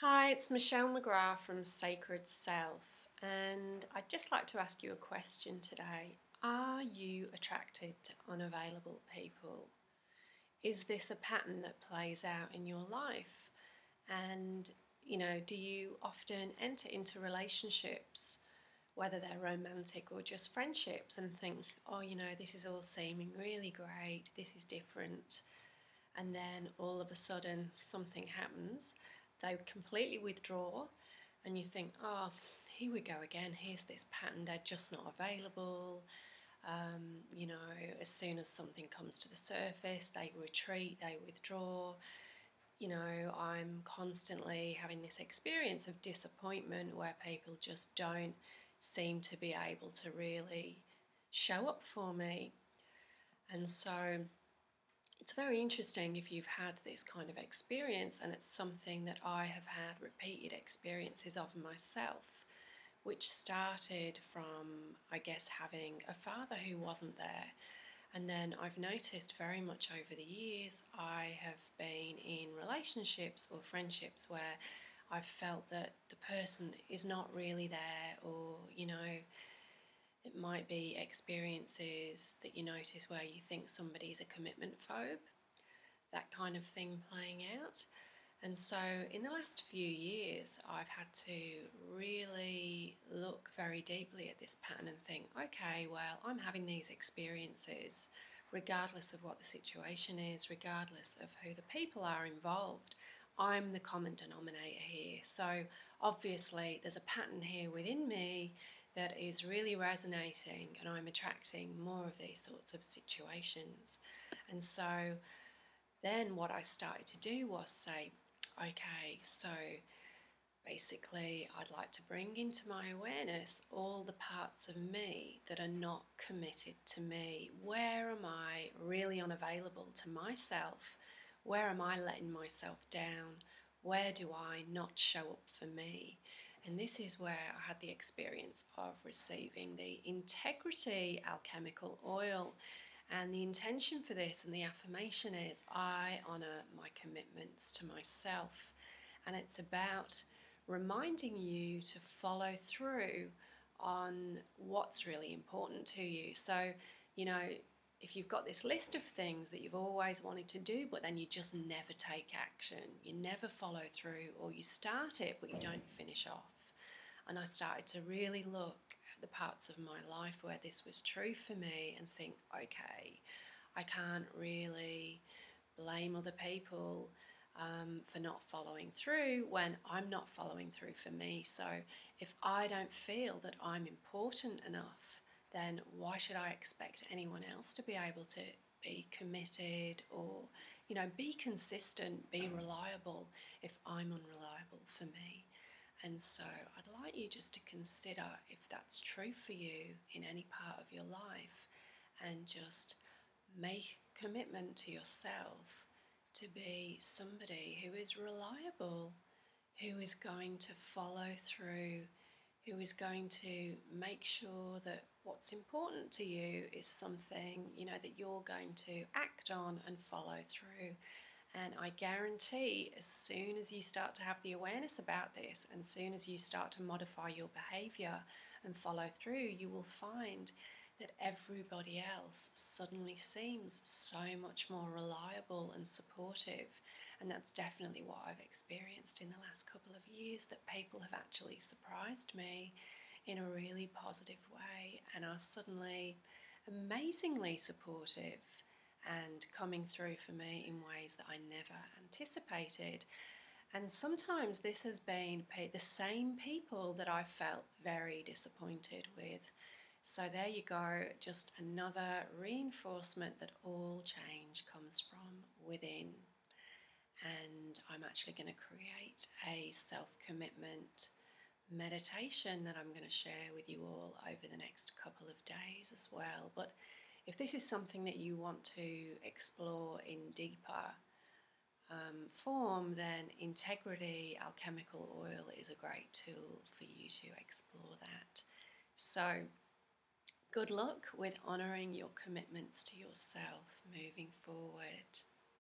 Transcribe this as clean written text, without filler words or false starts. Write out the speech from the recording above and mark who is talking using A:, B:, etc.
A: Hi, it's Michelle McGrath from Sacred Self, and I'd just like to ask you a question today. Are you attracted to unavailable people? Is this a pattern that plays out in your life? And, do you often enter into relationships, whether they're romantic or just friendships, and think, oh, this is all seeming really great, this is different, and then all of a sudden something happens, they completely withdraw, and you think, oh, here we go again, here's this pattern, they're just not available. As soon as something comes to the surface, they retreat, they withdraw. I'm constantly having this experience of disappointment where people just don't seem to be able to really show up for me. And so it's very interesting if you've had this kind of experience, and it's something that I have had repeated experiences of myself, which started from, I guess, having a father who wasn't there. And then I've noticed very much over the years, I have been in relationships or friendships where I've felt that the person is not really there, or, it might be experiences that you notice where you think somebody's a commitment phobe, that kind of thing playing out. And so in the last few years, I've had to really look very deeply at this pattern and think, okay, well, I'm having these experiences regardless of what the situation is, regardless of who the people are involved. I'm the common denominator here. So obviously there's a pattern here within me that is really resonating, and I'm attracting more of these sorts of situations. And so then what I started to do was say, okay, so basically I'd like to bring into my awareness all the parts of me that are not committed to me. Where am I really unavailable to myself? Where am I letting myself down? Where do I not show up for me? And this is where I had the experience of receiving the Integrity Alchemical oil. And the intention for this and the affirmation is, I honour my commitments to myself. And it's about reminding you to follow through on what's really important to you. So, if you've got this list of things that you've always wanted to do, but then you just never take action, you never follow through, or you start it but you don't finish off. And I started to really look at the parts of my life where this was true for me and think, okay, I can't really blame other people for not following through when I'm not following through for me. So if I don't feel that I'm important enough, then why should I expect anyone else to be able to be committed or, be consistent, be reliable if I'm unreliable for me? And so I'd like you just to consider if that's true for you in any part of your life, and just make a commitment to yourself to be somebody who is reliable, who is going to follow through, who is going to make sure that what's important to you is something, that you're going to act on and follow through. And I guarantee as soon as you start to have the awareness about this, and as soon as you start to modify your behaviour and follow through, you will find that everybody else suddenly seems so much more reliable and supportive. And that's definitely what I've experienced in the last couple of years, that people have actually surprised me in a really positive way and are suddenly amazingly supportive and coming through for me in ways that I never anticipated. And sometimes this has been the same people that I felt very disappointed with. So there you go, just another reinforcement that all change comes from within. And I'm actually going to create a self-commitment meditation that I'm going to share with you all over the next couple of days as well. But if this is something that you want to explore in deeper form, then Integrity Alchemical Oil is a great tool for you to explore that. So good luck with honouring your commitments to yourself moving forward.